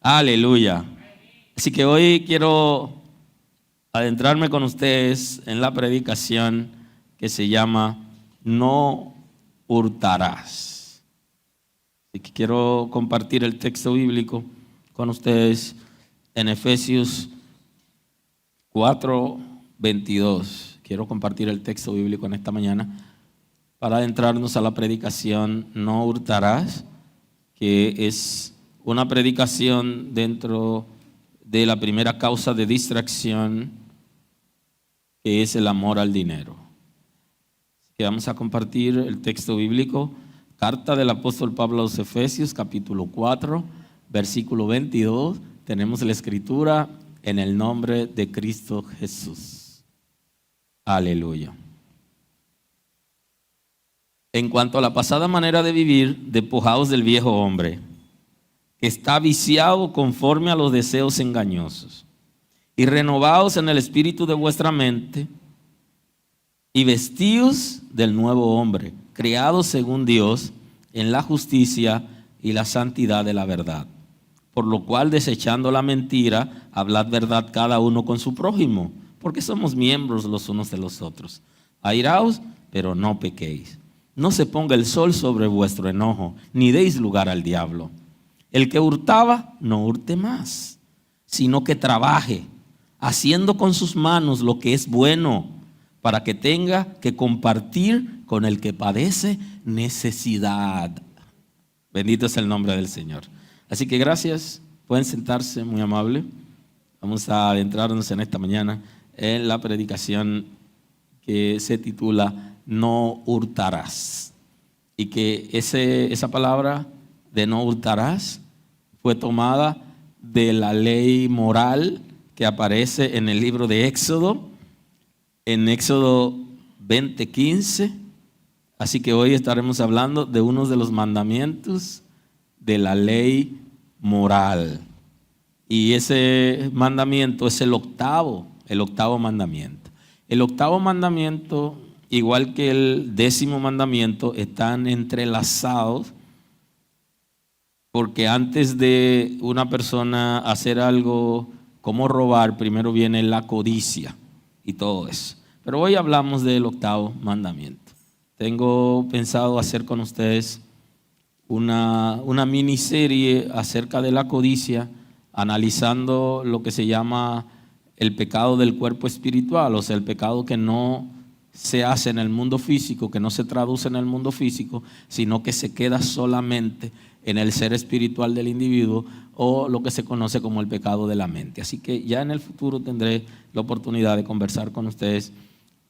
Aleluya. Así que hoy quiero adentrarme con ustedes en la predicación que se llama No hurtarás. Así que quiero compartir el texto bíblico con ustedes en Efesios 4:22. Quiero compartir el texto bíblico en esta mañana para adentrarnos a la predicación No hurtarás, que es una predicación dentro de la primera causa de distracción, que es el amor al dinero. Así que vamos a compartir el texto bíblico, carta del apóstol Pablo a los Efesios, capítulo 4, versículo 22. Tenemos la escritura: en el nombre de Cristo Jesús. Aleluya. En cuanto a la pasada manera de vivir, despojaos del viejo hombre, que está viciado conforme a los deseos engañosos, y renovaos en el espíritu de vuestra mente, y vestíos del nuevo hombre, creado según Dios en la justicia y la santidad de la verdad. Por lo cual, desechando la mentira, hablad verdad cada uno con su prójimo, porque somos miembros los unos de los otros. Airaos, pero no pequéis. No se ponga el sol sobre vuestro enojo, ni deis lugar al diablo. El que hurtaba, no hurte más, sino que trabaje, haciendo con sus manos lo que es bueno, para que tenga que compartir con el que padece necesidad. Bendito es el nombre del Señor. Así que gracias, pueden sentarse, muy amable. Vamos a adentrarnos en esta mañana en la predicación que se titula No hurtarás. Y que esa palabra de no hurtarás fue tomada de la ley moral que aparece en el libro de Éxodo, en Éxodo 20:15. Así que hoy estaremos hablando de uno de los mandamientos de la ley moral. Y ese mandamiento es el octavo mandamiento. El octavo mandamiento, igual que el 10º mandamiento, están entrelazados, porque antes de una persona hacer algo como robar, primero viene la codicia y todo eso. Pero hoy hablamos del octavo mandamiento. Tengo pensado hacer con ustedes una miniserie acerca de la codicia, analizando lo que se llama el pecado del cuerpo espiritual, o sea, el pecado que no se hace en el mundo físico, que no se traduce en el mundo físico, sino que se queda solamente en el ser espiritual del individuo, o lo que se conoce como el pecado de la mente. Así que ya en el futuro tendré la oportunidad de conversar con ustedes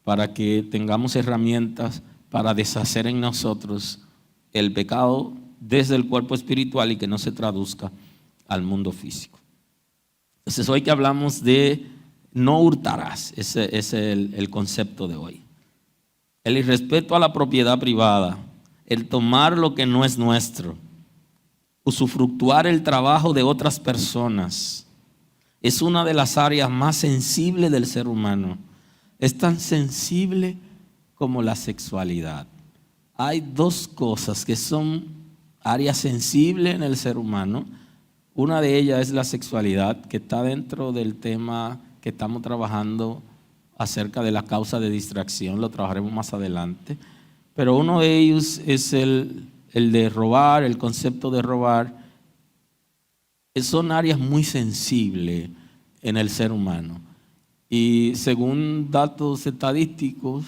para que tengamos herramientas para deshacer en nosotros el pecado desde el cuerpo espiritual y que no se traduzca al mundo físico. Entonces hoy que hablamos de no hurtarás, ese es el concepto de hoy. El irrespeto a la propiedad privada, el tomar lo que no es nuestro, usufructuar el trabajo de otras personas. Es una de las áreas más sensibles del ser humano. Es tan sensible como la sexualidad. Hay dos cosas que son áreas sensibles en el ser humano. Una de ellas es la sexualidad, que está dentro del tema que estamos trabajando acerca de la causa de distracción. Lo trabajaremos más adelante. Pero uno de ellos es el de robar, el concepto de robar. Son áreas muy sensibles en el ser humano. Y según datos estadísticos,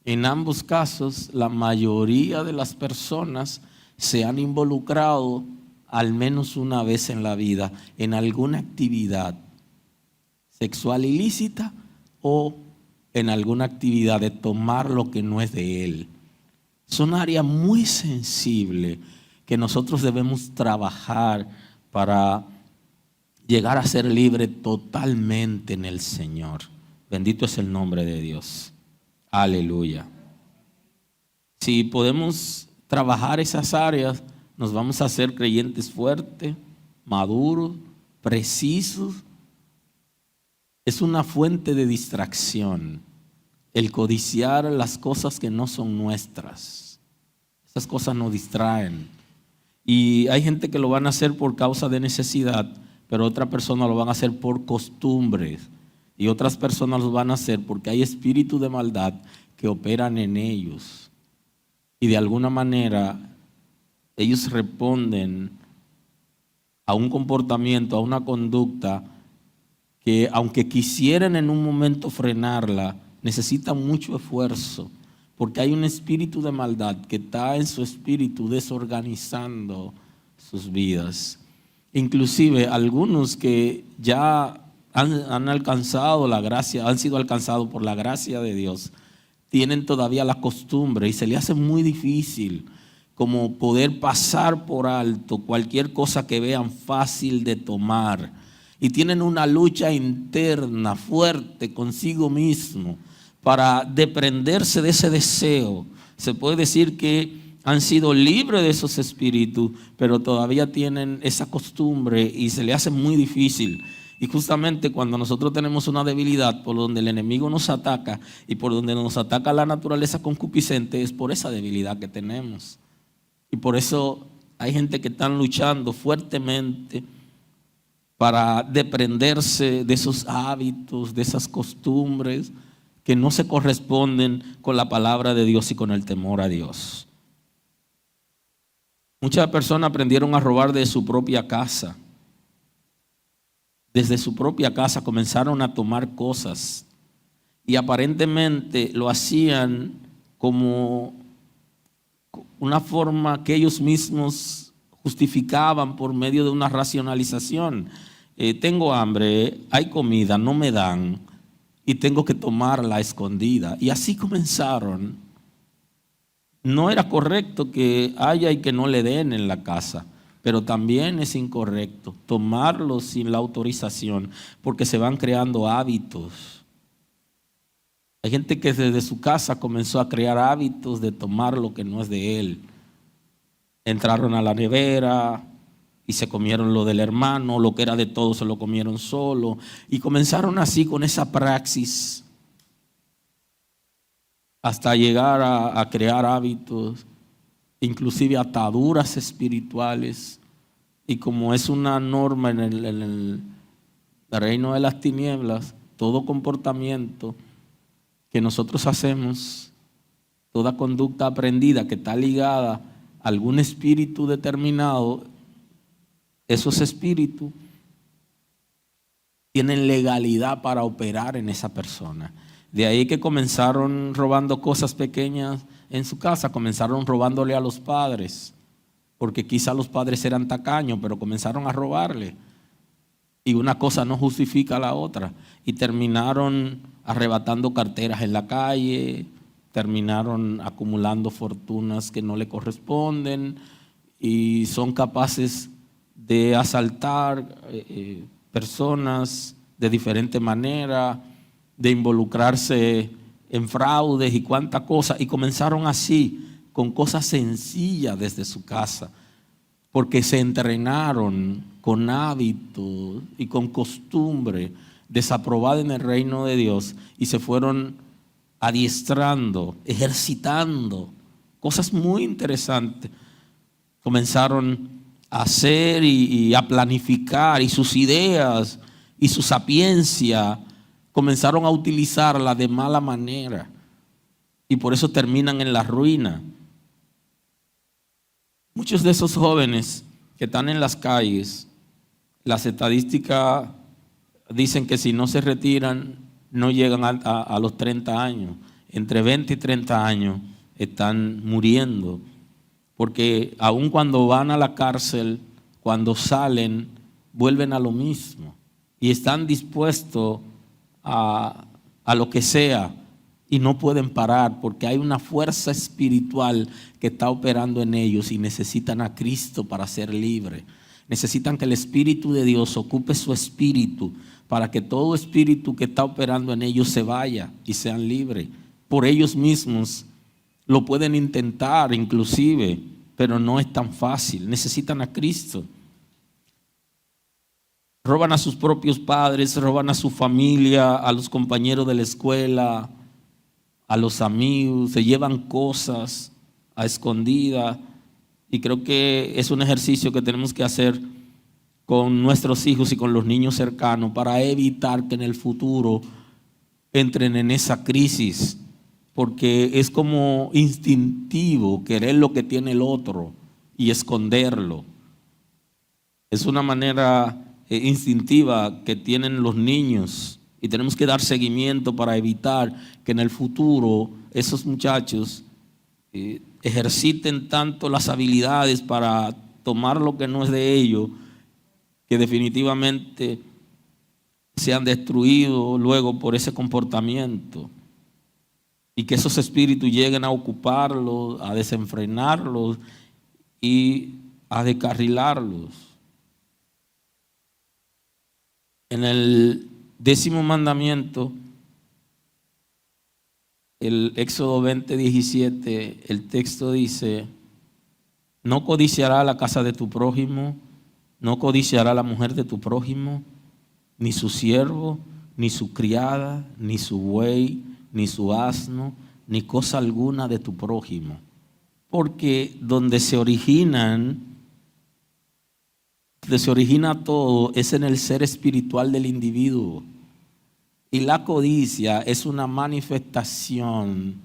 en ambos casos, la mayoría de las personas se han involucrado al menos una vez en la vida en alguna actividad sexual ilícita o en alguna actividad de tomar lo que no es de él. Son áreas muy sensibles que nosotros debemos trabajar para llegar a ser libres totalmente en el Señor. Bendito es el nombre de Dios. Aleluya. Si podemos trabajar esas áreas, nos vamos a hacer creyentes fuertes, maduros, precisos. Es una fuente de distracción el codiciar las cosas que no son nuestras. Esas cosas nos distraen. Y hay gente que lo van a hacer por causa de necesidad, pero otras personas lo van a hacer por costumbres. Y otras personas lo van a hacer porque hay espíritus de maldad que operan en ellos. Y de alguna manera ellos responden a un comportamiento, a una conducta que aunque quisieran en un momento frenarla, necesitan mucho esfuerzo, porque hay un espíritu de maldad que está en su espíritu desorganizando sus vidas. Inclusive algunos que ya han alcanzado la gracia, han sido alcanzados por la gracia de Dios, tienen todavía la costumbre y se les hace muy difícil como poder pasar por alto cualquier cosa que vean fácil de tomar. Y tienen una lucha interna fuerte consigo mismo para desprenderse de ese deseo. Se puede decir que han sido libres de esos espíritus, pero todavía tienen esa costumbre y se les hace muy difícil. Y justamente cuando nosotros tenemos una debilidad por donde el enemigo nos ataca y por donde nos ataca la naturaleza concupiscente, es por esa debilidad que tenemos. Y por eso hay gente que están luchando fuertemente para desprenderse de esos hábitos, de esas costumbres que no se corresponden con la palabra de Dios y con el temor a Dios. Muchas personas aprendieron a robar de su propia casa. Desde su propia casa comenzaron a tomar cosas y aparentemente lo hacían como una forma que ellos mismos justificaban por medio de una racionalización. Tengo hambre, hay comida, no me dan y tengo que tomarla a escondida. Y así comenzaron. No era correcto que haya y que no le den en la casa, pero también es incorrecto tomarlo sin la autorización porque se van creando hábitos. Hay gente que desde su casa comenzó a crear hábitos de tomar lo que no es de él. Entraron a la nevera y se comieron lo del hermano, lo que era de todos se lo comieron solo. Y comenzaron así con esa praxis hasta llegar a crear hábitos, inclusive ataduras espirituales. Y como es una norma en el reino de las tinieblas, todo comportamiento que nosotros hacemos, toda conducta aprendida que está ligada a algún espíritu determinado, esos espíritus tienen legalidad para operar en esa persona. De ahí que comenzaron robando cosas pequeñas en su casa, comenzaron robándole a los padres, porque quizá los padres eran tacaños, pero comenzaron a robarle. Y una cosa no justifica a la otra. Y terminaron arrebatando carteras en la calle, terminaron acumulando fortunas que no le corresponden y son capaces de asaltar personas de diferente manera, de involucrarse en fraudes y cuánta cosa. Y comenzaron así, con cosas sencillas desde su casa. porque se entrenaron con hábitos y con costumbre desaprobada en el reino de Dios y se fueron adiestrando, ejercitando cosas muy interesantes. Comenzaron a hacer y a planificar, y sus ideas y su sapiencia comenzaron a utilizarla de mala manera, y por eso terminan en la ruina. Muchos de esos jóvenes que están en las calles, las estadísticas dicen que si no se retiran no llegan a los 30 años. Entre 20 y 30 años están muriendo, porque aun cuando van a la cárcel, cuando salen, vuelven a lo mismo y están dispuestos a lo que sea, y no pueden parar porque hay una fuerza espiritual que está operando en ellos y necesitan a Cristo para ser libres. Necesitan que el Espíritu de Dios ocupe su espíritu para que todo espíritu que está operando en ellos se vaya y sean libres. Por ellos mismos lo pueden intentar inclusive, pero no es tan fácil. Necesitan a Cristo. Roban a sus propios padres, roban a su familia, a los compañeros de la escuela, a los amigos, se llevan cosas a escondida, y creo que es un ejercicio que tenemos que hacer con nuestros hijos y con los niños cercanos para evitar que en el futuro entren en esa crisis, porque es como instintivo querer lo que tiene el otro y esconderlo. Es una manera instintiva que tienen los niños, y tenemos que dar seguimiento para evitar que en el futuro esos muchachos ejerciten tanto las habilidades para tomar lo que no es de ellos, que definitivamente sean destruidos luego por ese comportamiento, y que esos espíritus lleguen a ocuparlos, a desenfrenarlos y a descarrilarlos. En el 10º mandamiento, el Éxodo 20:17, el texto dice: no codiciará la casa de tu prójimo, no codiciará la mujer de tu prójimo, ni su siervo, ni su criada, ni su buey, ni su asno, ni cosa alguna de tu prójimo. Porque donde se origina todo es en el ser espiritual del individuo. Y la codicia es una manifestación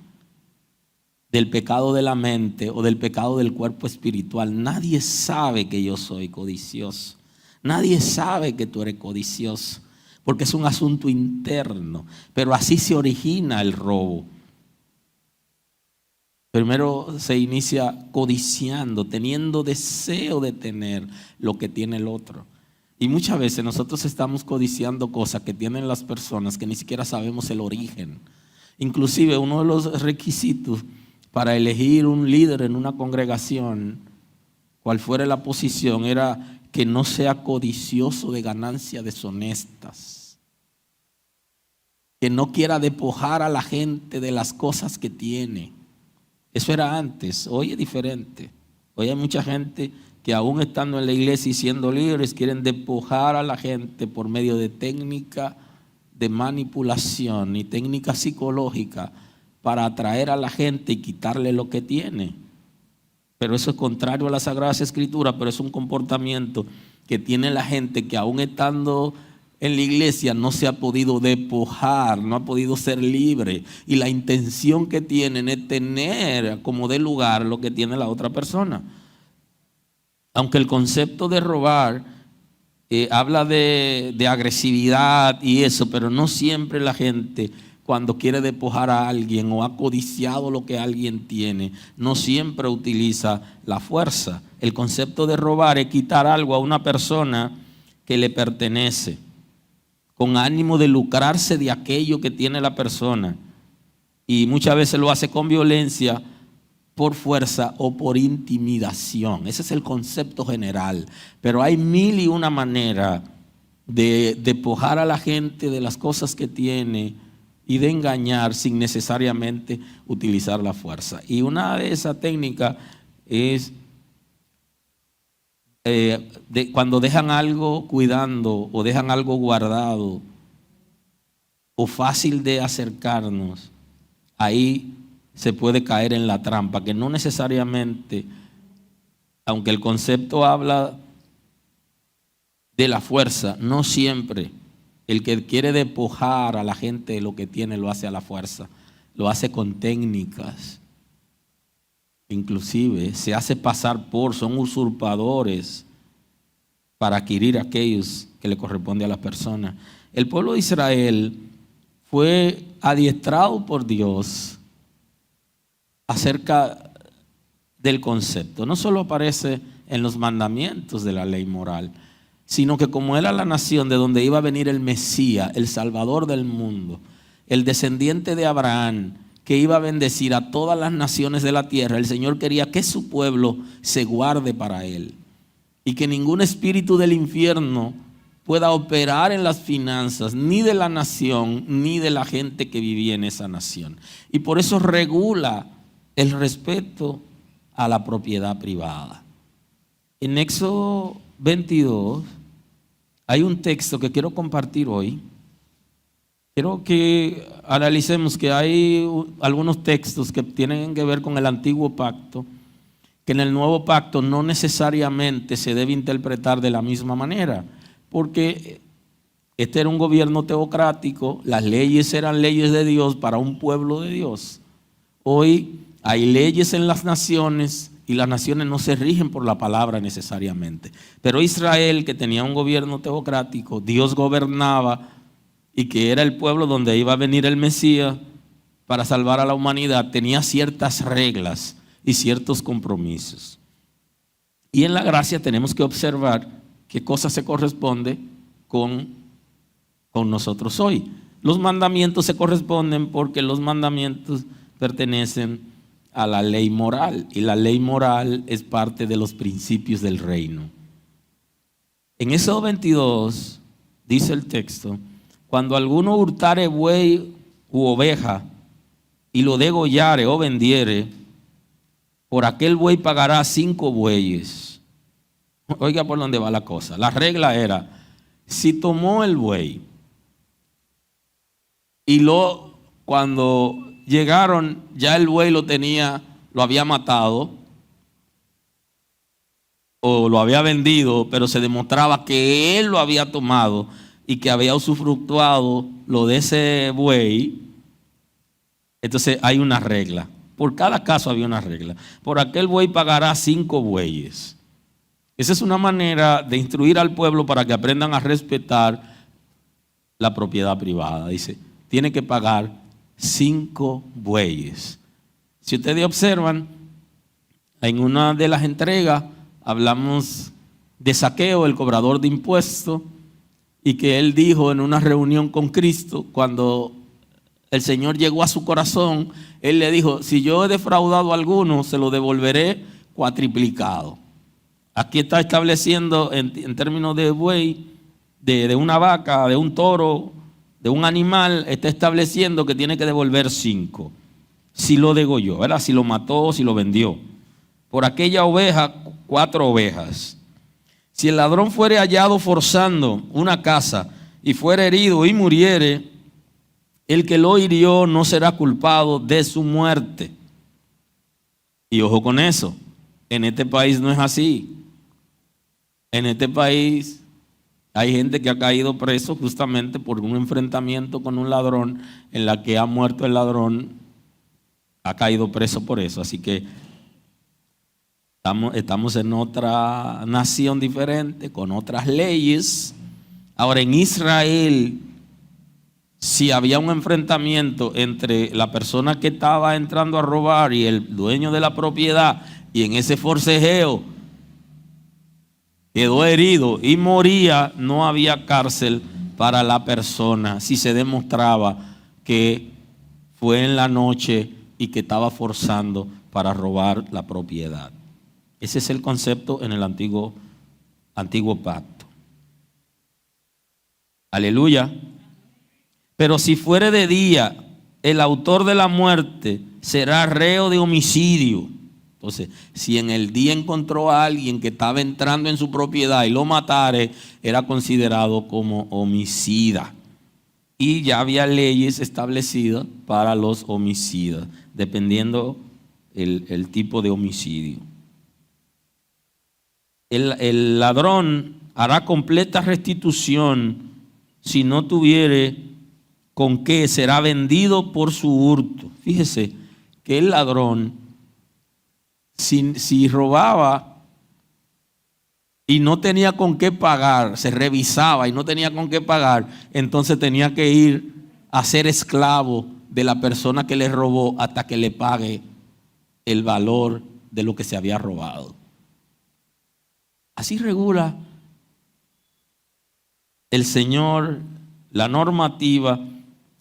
del pecado de la mente o del pecado del cuerpo espiritual. Nadie sabe que yo soy codicioso. Nadie sabe que tú eres codicioso, porque es un asunto interno. Pero así se origina el robo. Primero se inicia codiciando, teniendo deseo de tener lo que tiene el otro. Y muchas veces nosotros estamos codiciando cosas que tienen las personas que ni siquiera sabemos el origen. Inclusive uno de los requisitos para elegir un líder en una congregación, cual fuera la posición, era que no sea codicioso de ganancias deshonestas, que no quiera despojar a la gente de las cosas que tiene. Eso era antes, hoy es diferente. Hoy hay mucha gente que aún estando en la iglesia y siendo líderes quieren despojar a la gente por medio de técnica de manipulación y técnica psicológica para atraer a la gente y quitarle lo que tiene. Pero eso es contrario a las Sagradas Escrituras, pero es un comportamiento que tiene la gente que aún estando en la iglesia no se ha podido despojar, no ha podido ser libre, y la intención que tienen es tener como de lugar lo que tiene la otra persona. Aunque el concepto de robar habla de agresividad y eso, pero no siempre la gente, cuando quiere despojar a alguien o ha codiciado lo que alguien tiene, no siempre utiliza la fuerza. El concepto de robar es quitar algo a una persona que le pertenece, con ánimo de lucrarse de aquello que tiene la persona. Y muchas veces lo hace con violencia, por fuerza o por intimidación. Ese es el concepto general. Pero hay mil y una manera de despojar a la gente de las cosas que tiene y de engañar sin necesariamente utilizar la fuerza. Y una de esas técnicas es cuando dejan algo cuidando o dejan algo guardado o fácil de acercarnos, ahí se puede caer en la trampa, que no necesariamente, aunque el concepto habla de la fuerza, no siempre el que quiere despojar a la gente de lo que tiene lo hace a la fuerza, lo hace con técnicas. Inclusive se hace pasar son usurpadores para adquirir aquellos que le corresponde a las personas. El pueblo de Israel fue adiestrado por Dios acerca del concepto. No solo aparece en los mandamientos de la ley moral, sino que como era la nación de donde iba a venir el Mesías, el Salvador del mundo, el descendiente de Abraham, que iba a bendecir a todas las naciones de la tierra, el Señor quería que su pueblo se guarde para Él y que ningún espíritu del infierno pueda operar en las finanzas ni de la nación ni de la gente que vivía en esa nación. Y por eso regula el respeto a la propiedad privada. En Éxodo 22 hay un texto que quiero compartir hoy. Quiero que analicemos que hay algunos textos que tienen que ver con el antiguo pacto, que en el nuevo pacto no necesariamente se debe interpretar de la misma manera, porque este era un gobierno teocrático, las leyes eran leyes de Dios para un pueblo de Dios. Hoy hay leyes en las naciones y las naciones no se rigen por la palabra necesariamente. Pero Israel, que tenía un gobierno teocrático, Dios gobernaba, y que era el pueblo donde iba a venir el Mesías para salvar a la humanidad, tenía ciertas reglas y ciertos compromisos. Y en la gracia tenemos que observar qué cosa se corresponde con nosotros hoy. Los mandamientos se corresponden porque los mandamientos pertenecen a la ley moral, y la ley moral es parte de los principios del reino. En Éxodo 22 dice el texto: cuando alguno hurtare buey u oveja y lo degollare o vendiere, por aquel buey pagará 5 bueyes. Oiga por dónde va la cosa. La regla era, si tomó el buey y cuando llegaron ya el buey lo había matado o lo había vendido, pero se demostraba que él lo había tomado y que había usufructuado lo de ese buey, entonces hay una regla. Por cada caso había una regla. Por aquel buey pagará 5 bueyes. Esa es una manera de instruir al pueblo para que aprendan a respetar la propiedad privada. Dice, tiene que pagar 5 bueyes. Si ustedes observan, en una de las entregas hablamos de Zaqueo, el cobrador de impuestos, y que él dijo en una reunión con Cristo, cuando el Señor llegó a su corazón, él le dijo, si yo he defraudado a alguno, se lo devolveré cuatriplicado. Aquí está estableciendo en términos de buey, de una vaca, de un toro, de un animal, está estableciendo que tiene que devolver 5. Si lo degolló, ¿verdad? Si lo mató, si lo vendió. Por aquella oveja, 4 ovejas. Si el ladrón fuere hallado forzando una casa y fuere herido y muriere, el que lo hirió no será culpado de su muerte. Y ojo con eso, en este país no es así. En este país hay gente que ha caído preso justamente por un enfrentamiento con un ladrón en la que ha muerto el ladrón, ha caído preso por eso. Así que estamos en otra nación diferente, con otras leyes. Ahora, en Israel, si había un enfrentamiento entre la persona que estaba entrando a robar y el dueño de la propiedad, y en ese forcejeo quedó herido y moría, no había cárcel para la persona si se demostraba que fue en la noche y que estaba forzando para robar la propiedad. Ese es el concepto en el antiguo pacto. Aleluya. Pero si fuere de día, el autor de la muerte será reo de homicidio. Entonces, si en el día encontró a alguien que estaba entrando en su propiedad y lo matare, era considerado como homicida. Y ya había leyes establecidas para los homicidas, dependiendo el tipo de homicidio. El ladrón hará completa restitución si no tuviere con qué, será vendido por su hurto. Fíjese que el ladrón, si robaba y no tenía con qué pagar, se revisaba y no tenía con qué pagar, entonces tenía que ir a ser esclavo de la persona que le robó hasta que le pague el valor de lo que se había robado. Así regula el Señor la normativa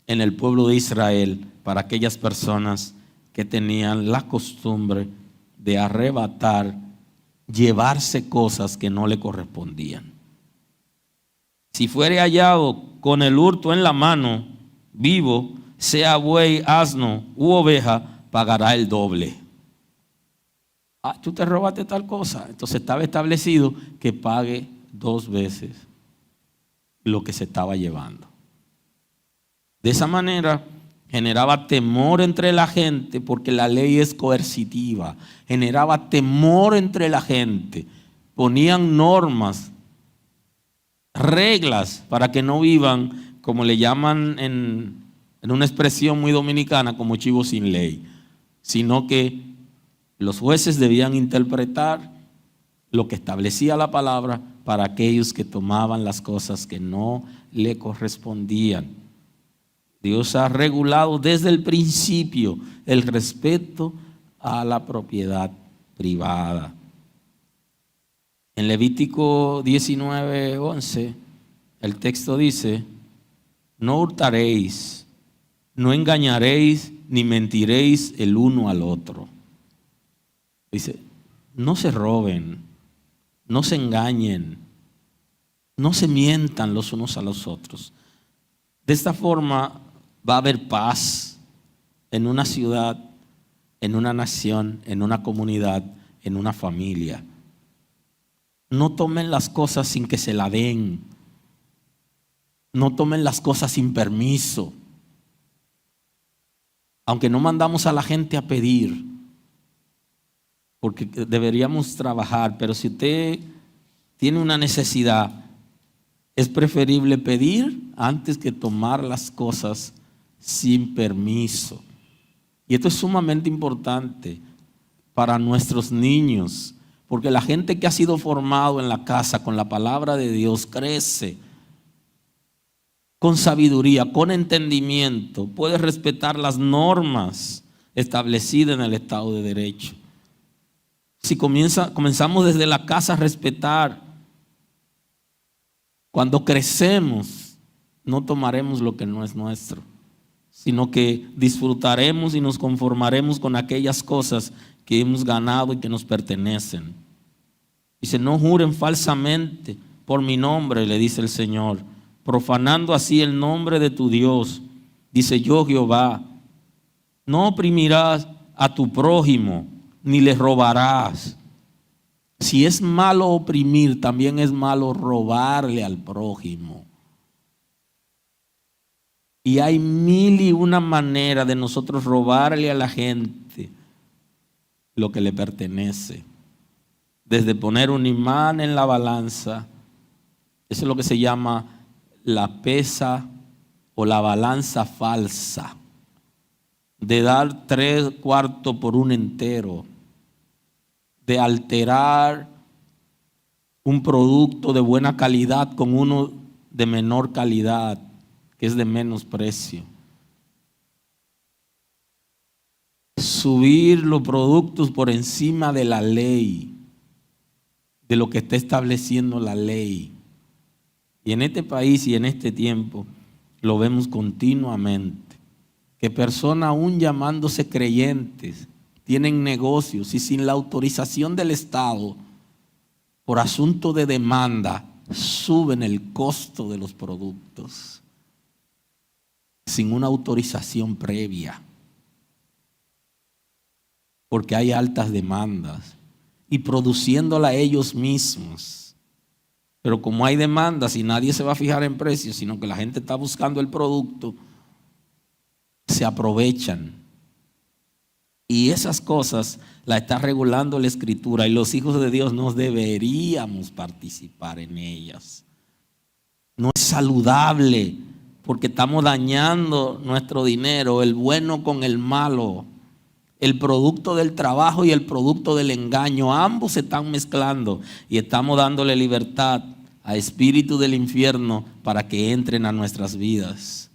en el pueblo de Israel para aquellas personas que tenían la costumbre de arrebatar, llevarse cosas que no le correspondían. Si fuere hallado con el hurto en la mano, vivo, sea buey, asno u oveja, pagará el doble. Tú te robaste tal cosa. Entonces estaba establecido que pague 2 veces lo que se estaba llevando. De esa manera generaba temor entre la gente, porque la ley es coercitiva. Generaba temor entre la gente. Ponían normas, reglas para que no vivan, como le llaman en una expresión muy dominicana, como chivo sin ley, sino que los jueces debían interpretar lo que establecía la palabra para aquellos que tomaban las cosas que no le correspondían. Dios ha regulado desde el principio el respeto a la propiedad privada. En Levítico 19:11, el texto dice: no hurtaréis, no engañaréis, ni mentiréis el uno al otro. Dice, no se roben, no se engañen, no se mientan los unos a los otros. De esta forma va a haber paz en una ciudad, en una nación, en una comunidad, en una familia. No tomen las cosas sin que se la den. No tomen las cosas sin permiso. Aunque no mandamos a la gente a pedir, porque deberíamos trabajar, pero si usted tiene una necesidad, es preferible pedir antes que tomar las cosas sin permiso. Y esto es sumamente importante para nuestros niños, porque la gente que ha sido formado en la casa con la palabra de Dios crece con sabiduría, con entendimiento, puede respetar las normas establecidas en el Estado de Derecho. Si comenzamos desde la casa a respetar, cuando crecemos, no tomaremos lo que no es nuestro, sino que disfrutaremos y nos conformaremos con aquellas cosas que hemos ganado y que nos pertenecen. Dice, no juren falsamente por mi nombre, le dice el Señor, profanando así el nombre de tu Dios. Dice, yo Jehová, no oprimirás a tu prójimo, ni le robarás. Si es malo oprimir, también es malo robarle al prójimo. Y hay 1001 maneras de nosotros robarle a la gente lo que le pertenece. Desde poner un imán en la balanza, eso es lo que se llama la pesa o la balanza falsa, de dar 3/4 por un entero, de alterar un producto de buena calidad con uno de menor calidad, que es de menos precio. Subir los productos por encima de la ley, de lo que está estableciendo la ley. Y en este país y en este tiempo lo vemos continuamente, que personas aún llamándose creyentes tienen negocios y sin la autorización del Estado, por asunto de demanda, suben el costo de los productos sin una autorización previa. porque hay altas demandas y produciéndola ellos mismos. Pero como hay demandas y nadie se va a fijar en precios, sino que la gente está buscando el producto, se aprovechan. Y esas cosas las está regulando la Escritura y los hijos de Dios no deberíamos participar en ellas. No es saludable porque estamos dañando nuestro dinero, el bueno con el malo, el producto del trabajo y el producto del engaño. Ambos se están mezclando y estamos dándole libertad a espíritus del infierno para que entren a nuestras vidas.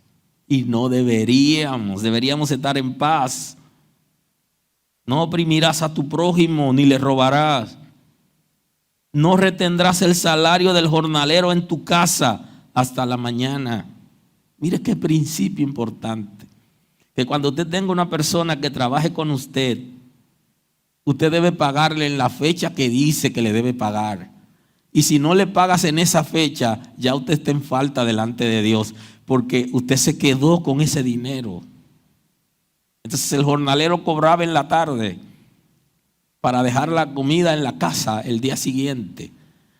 Y no deberíamos estar en paz. No oprimirás a tu prójimo ni le robarás. No retendrás el salario del jornalero en tu casa hasta la mañana. Mire qué principio importante. Que cuando usted tenga una persona que trabaje con usted, usted debe pagarle en la fecha que dice que le debe pagar. Y si no le pagas en esa fecha, ya usted está en falta delante de Dios, porque usted se quedó con ese dinero. Entonces el jornalero cobraba en la tarde para dejar la comida en la casa el día siguiente.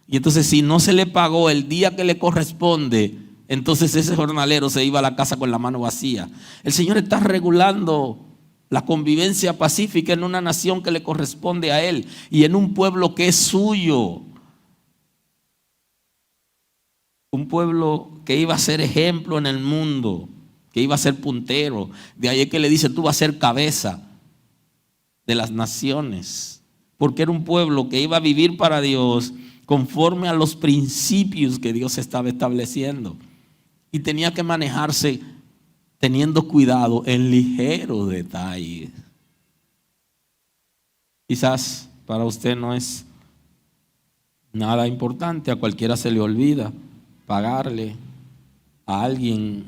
Y entonces si no se le pagó el día que le corresponde, entonces ese jornalero se iba a la casa con la mano vacía. El Señor está regulando la convivencia pacífica en una nación que le corresponde a Él y en un pueblo que es suyo. Un pueblo que iba a ser ejemplo en el mundo, que iba a ser puntero. De ahí es que le dice, tú vas a ser cabeza de las naciones. Porque era un pueblo que iba a vivir para Dios conforme a los principios que Dios estaba estableciendo. Y tenía que manejarse teniendo cuidado en ligeros detalles. Quizás para usted no es nada importante, a cualquiera se le olvida pagarle a alguien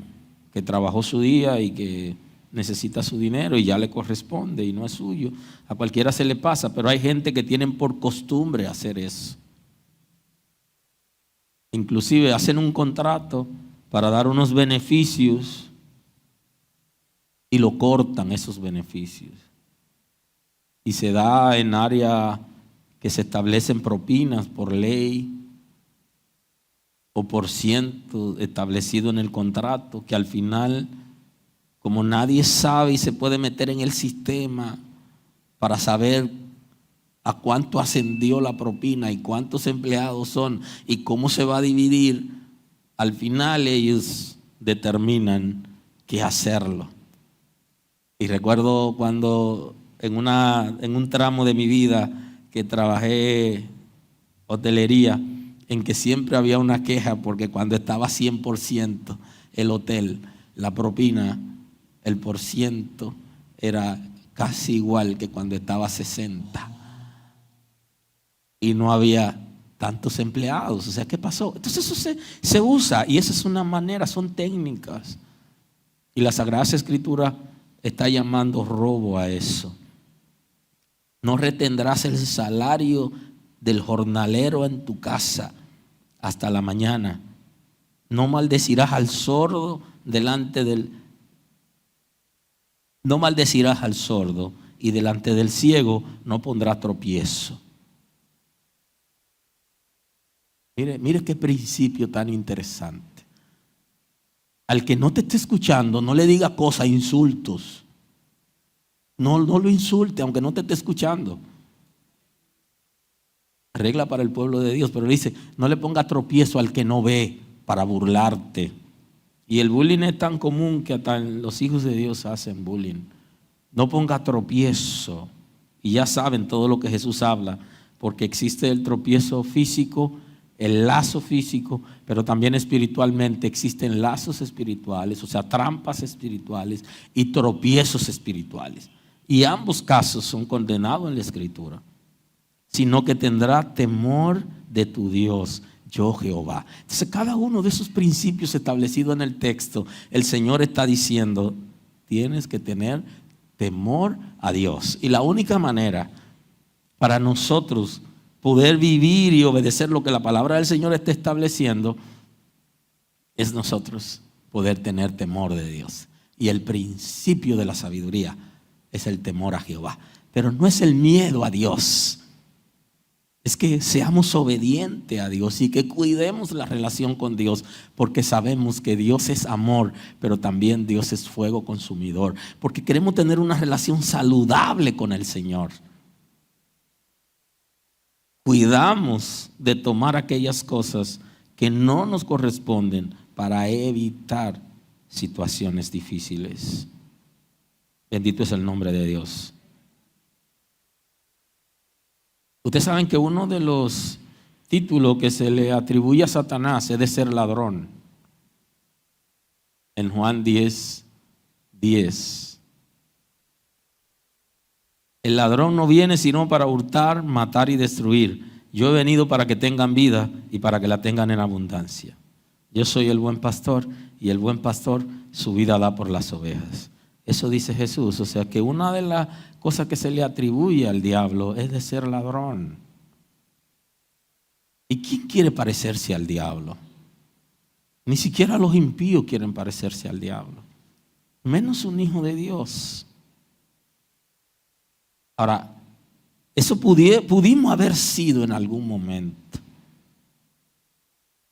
que trabajó su día y que necesita su dinero y ya le corresponde y no es suyo. A cualquiera se le pasa, pero hay gente que tienen por costumbre hacer eso. Inclusive hacen un contrato para dar unos beneficios y lo cortan esos beneficios. Y se da en área que se establecen propinas por ley o por ciento establecido en el contrato, que al final, como nadie sabe y se puede meter en el sistema para saber a cuánto ascendió la propina y cuántos empleados son y cómo se va a dividir, al final ellos determinan qué hacerlo. Y recuerdo cuando en un tramo de mi vida que trabajé hotelería, en que siempre había una queja porque cuando estaba 100% el hotel, la propina, el porciento era casi igual que cuando estaba 60%. Y no había tantos empleados. O sea, ¿qué pasó? Entonces eso se usa y esa es una manera, son técnicas. Y la Sagrada Escritura está llamando robo a eso. No retendrás el salario del jornalero en tu casa hasta la mañana. No maldecirás al sordo no maldecirás al sordo y delante del ciego no pondrás tropiezo. Mire qué principio tan interesante. Al que no te esté escuchando, no le diga cosas, insultos. No lo insulte, aunque no te esté escuchando. Regla para el pueblo de Dios, pero dice, no le ponga tropiezo al que no ve para burlarte. Y el bullying es tan común que hasta los hijos de Dios hacen bullying. No ponga tropiezo. Y ya saben todo lo que Jesús habla, porque existe el tropiezo físico, el lazo físico, pero también espiritualmente existen lazos espirituales, o sea, trampas espirituales y tropiezos espirituales. Y ambos casos son condenados en la Escritura. Sino que tendrá temor de tu Dios, yo Jehová. Entonces, cada uno de esos principios establecidos en el texto, el Señor está diciendo, tienes que tener temor a Dios. Y la única manera para nosotros poder vivir y obedecer lo que la palabra del Señor está estableciendo es nosotros poder tener temor de Dios. Y el principio de la sabiduría es el temor a Jehová. Pero no es el miedo a Dios. Es que seamos obedientes a Dios y que cuidemos la relación con Dios, porque sabemos que Dios es amor, pero también Dios es fuego consumidor, porque queremos tener una relación saludable con el Señor. Cuidamos de tomar aquellas cosas que no nos corresponden para evitar situaciones difíciles. Bendito es el nombre de Dios. Ustedes saben que uno de los títulos que se le atribuye a Satanás es de ser ladrón. En Juan 10:10. El ladrón no viene sino para hurtar, matar y destruir. Yo he venido para que tengan vida y para que la tengan en abundancia. Yo soy el buen pastor y el buen pastor su vida da por las ovejas. Eso dice Jesús. O sea que una de las cosas que se le atribuye al diablo es de ser ladrón. ¿Y quién quiere parecerse al diablo? Ni siquiera los impíos quieren parecerse al diablo, menos un hijo de Dios. Ahora, eso pudimos haber sido en algún momento,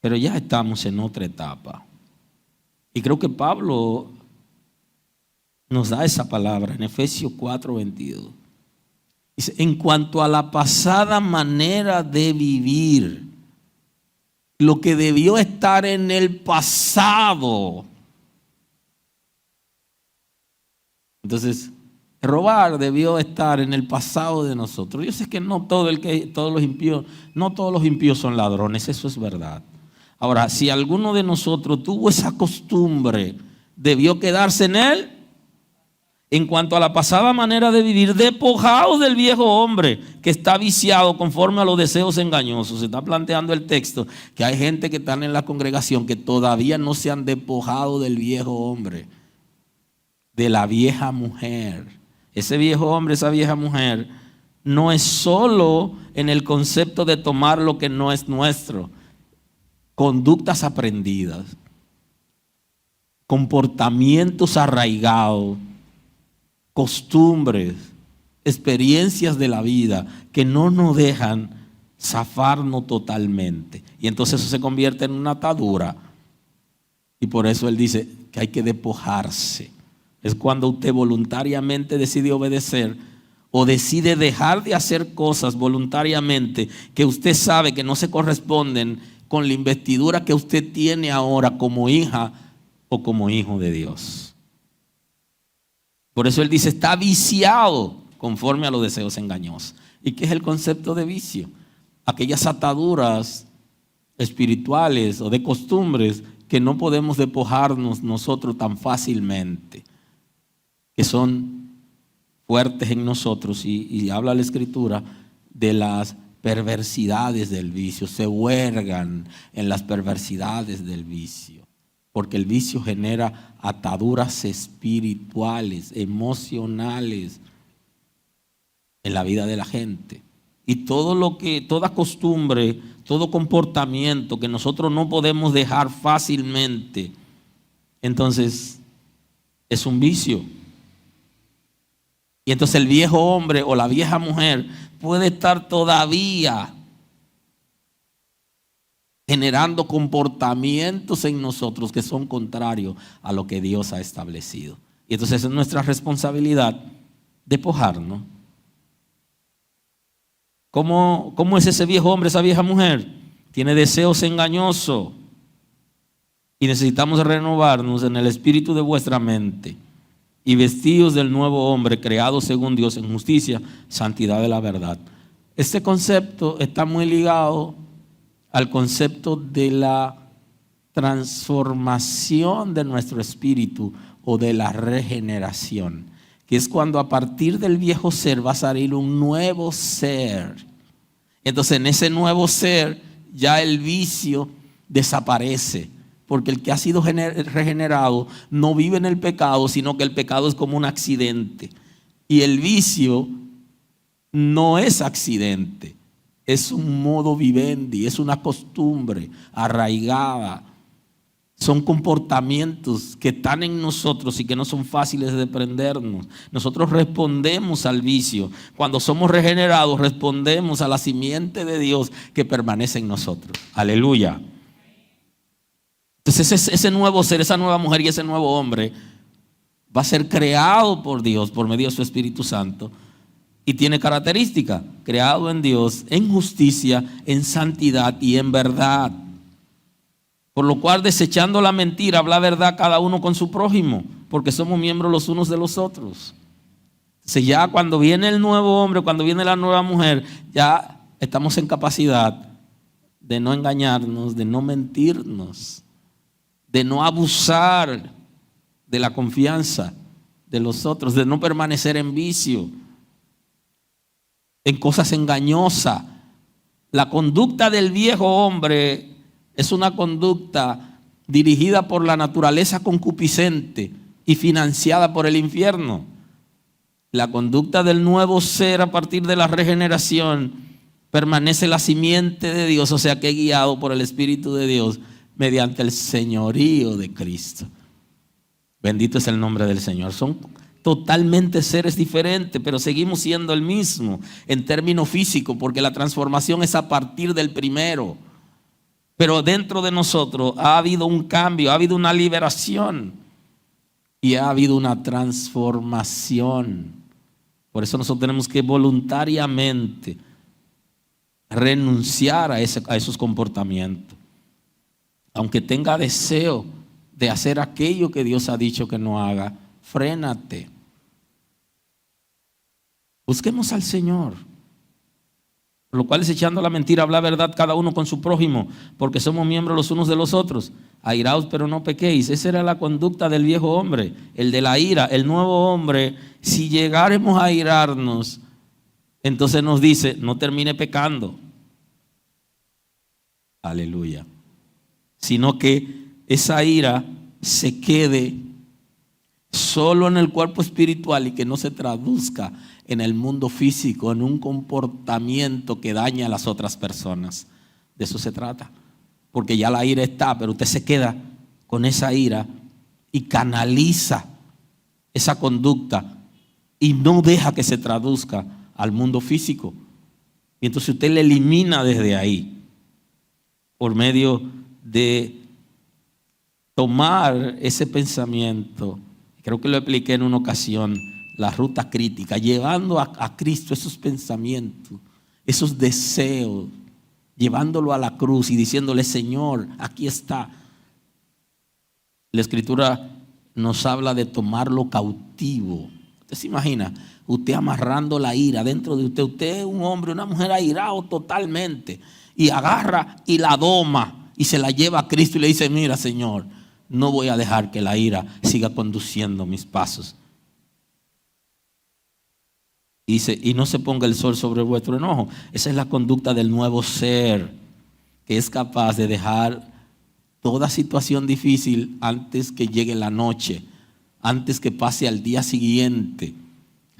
pero ya estamos en otra etapa. Y creo que Pablo nos da esa palabra en Efesios 4:22. Dice, en cuanto a la pasada manera de vivir, lo que debió estar en el pasado. Entonces, robar debió estar en el pasado de nosotros. Yo sé que no todos los impíos son ladrones, eso es verdad. Ahora, si alguno de nosotros tuvo esa costumbre, debió quedarse en él. En cuanto a la pasada manera de vivir, despojaos del viejo hombre que está viciado conforme a los deseos engañosos. Se está planteando el texto que hay gente que están en la congregación que todavía no se han despojado del viejo hombre, de la vieja mujer. Ese viejo hombre, esa vieja mujer, no es solo en el concepto de tomar lo que no es nuestro. Conductas aprendidas, comportamientos arraigados, costumbres, experiencias de la vida que no nos dejan zafarnos totalmente. Y entonces eso se convierte en una atadura. Y por eso él dice que hay que despojarse. Es cuando usted voluntariamente decide obedecer o decide dejar de hacer cosas voluntariamente que usted sabe que no se corresponden con la investidura que usted tiene ahora como hija o como hijo de Dios. Por eso él dice, está viciado conforme a los deseos engañosos. ¿Y qué es el concepto de vicio? Aquellas ataduras espirituales o de costumbres que no podemos despojarnos nosotros tan fácilmente, que son fuertes en nosotros. Y habla la Escritura de las perversidades del vicio, se huergan en las perversidades del vicio. Porque el vicio genera ataduras espirituales, emocionales en la vida de la gente. Y toda costumbre, todo comportamiento que nosotros no podemos dejar fácilmente, entonces es un vicio. Y entonces el viejo hombre o la vieja mujer puede estar todavía generando comportamientos en nosotros que son contrarios a lo que Dios ha establecido. Y entonces es nuestra responsabilidad despojarnos. ¿Cómo es ese viejo hombre, esa vieja mujer? Tiene deseos engañosos. Y necesitamos renovarnos en el espíritu de vuestra mente y vestidos del nuevo hombre, creado según Dios en justicia, santidad de la verdad. Este concepto está muy ligado al concepto de la transformación de nuestro espíritu o de la regeneración, que es cuando a partir del viejo ser va a salir un nuevo ser. Entonces en ese nuevo ser ya el vicio desaparece, porque el que ha sido regenerado no vive en el pecado, sino que el pecado es como un accidente. Y el vicio no es accidente. Es un modo vivendi, es una costumbre arraigada, Son comportamientos que están en nosotros y que no son fáciles de desprendernos. Nosotros respondemos al vicio. Cuando somos regenerados, respondemos a la simiente de Dios que permanece en nosotros. Aleluya. Entonces ese nuevo ser, esa nueva mujer y ese nuevo hombre va a ser creado por Dios por medio de su Espíritu Santo. Y tiene características: creado en Dios, en justicia, en santidad y en verdad. Por lo cual, desechando la mentira, habla verdad cada uno con su prójimo, porque somos miembros los unos de los otros. Entonces ya cuando viene el nuevo hombre, cuando viene la nueva mujer, ya estamos en capacidad de no engañarnos, de no mentirnos, de no abusar de la confianza de los otros, de no permanecer en vicio, en cosas engañosas. La conducta del viejo hombre es una conducta dirigida por la naturaleza concupiscente y financiada por el infierno. La conducta del nuevo ser a partir de la regeneración permanece la simiente de Dios, o sea que es guiado por el Espíritu de Dios mediante el señorío de Cristo. Bendito es el nombre del Señor. Son totalmente seres diferentes, pero seguimos siendo el mismo en términos físicos, porque la transformación es a partir del primero. Pero dentro de nosotros ha habido un cambio, ha habido una liberación y ha habido una transformación. Por eso nosotros tenemos que voluntariamente renunciar a esos comportamientos. Aunque tenga deseo de hacer aquello que Dios ha dicho que no haga, frénate. Busquemos al Señor. Por lo cual, desechando la mentira, habla verdad cada uno con su prójimo, porque somos miembros los unos de los otros. Airaos, pero no pequéis. Esa era la conducta del viejo hombre, el de la ira. El nuevo hombre, si llegáramos a airarnos, entonces nos dice: no termine pecando. Aleluya. Sino que esa ira se quede solo en el cuerpo espiritual y que no se traduzca en el mundo físico, en un comportamiento que daña a las otras personas. De eso se trata. Porque ya la ira está, pero usted se queda con esa ira y canaliza esa conducta y no deja que se traduzca al mundo físico. Y entonces usted le elimina desde ahí por medio de tomar ese pensamiento. Creo que lo expliqué en una ocasión, la ruta crítica, llevando a Cristo esos pensamientos, esos deseos, llevándolo a la cruz y diciéndole: Señor, aquí está. La Escritura nos habla de tomarlo cautivo. Usted se imagina, usted amarrando la ira dentro de usted. Usted es un hombre, una mujer airado totalmente, y agarra y la doma y se la lleva a Cristo y le dice: mira, Señor, no voy a dejar que la ira siga conduciendo mis pasos. Y dice: y no se ponga el sol sobre vuestro enojo. Esa es la conducta del nuevo ser, que es capaz de dejar toda situación difícil antes que llegue la noche, antes que pase al día siguiente.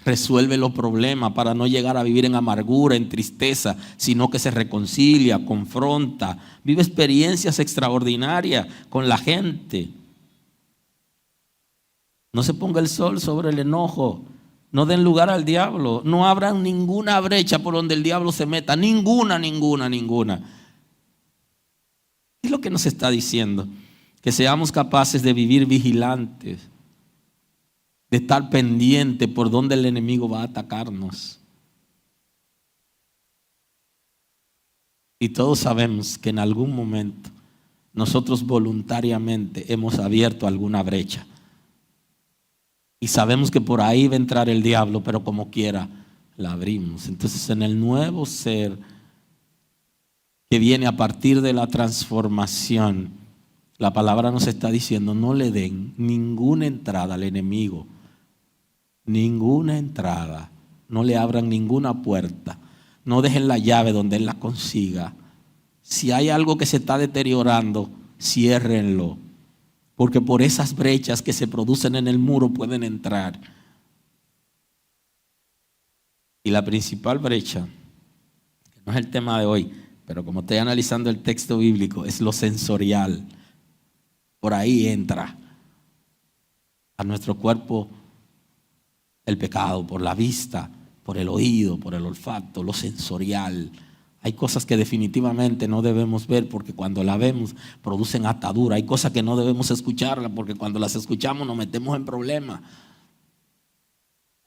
Resuelve los problemas para no llegar a vivir en amargura, en tristeza, sino que se reconcilia, confronta, vive experiencias extraordinarias con la gente. No se ponga el sol sobre el enojo. No den lugar al diablo. No abran ninguna brecha por donde el diablo se meta. Ninguna. ¿Qué es lo que nos está diciendo? Que seamos capaces de vivir vigilantes, de estar pendiente por donde el enemigo va a atacarnos. Y todos sabemos que en algún momento nosotros voluntariamente hemos abierto alguna brecha. Y sabemos que por ahí va a entrar el diablo, pero como quiera la abrimos. Entonces, en el nuevo ser que viene a partir de la transformación, la palabra nos está diciendo: no le den ninguna entrada al enemigo. Ninguna entrada. No le abran ninguna puerta. No dejen la llave donde él la consiga. Si hay algo que se está deteriorando, ciérrenlo. Porque por esas brechas que se producen en el muro pueden entrar. Y la principal brecha, que no es el tema de hoy, pero como estoy analizando el texto bíblico, es lo sensorial. Por ahí entra a nuestro cuerpo el pecado, por la vista, por el oído, por el olfato, lo sensorial. Hay cosas que definitivamente no debemos ver porque cuando la vemos producen atadura. Hay cosas que no debemos escucharlas porque cuando las escuchamos nos metemos en problemas.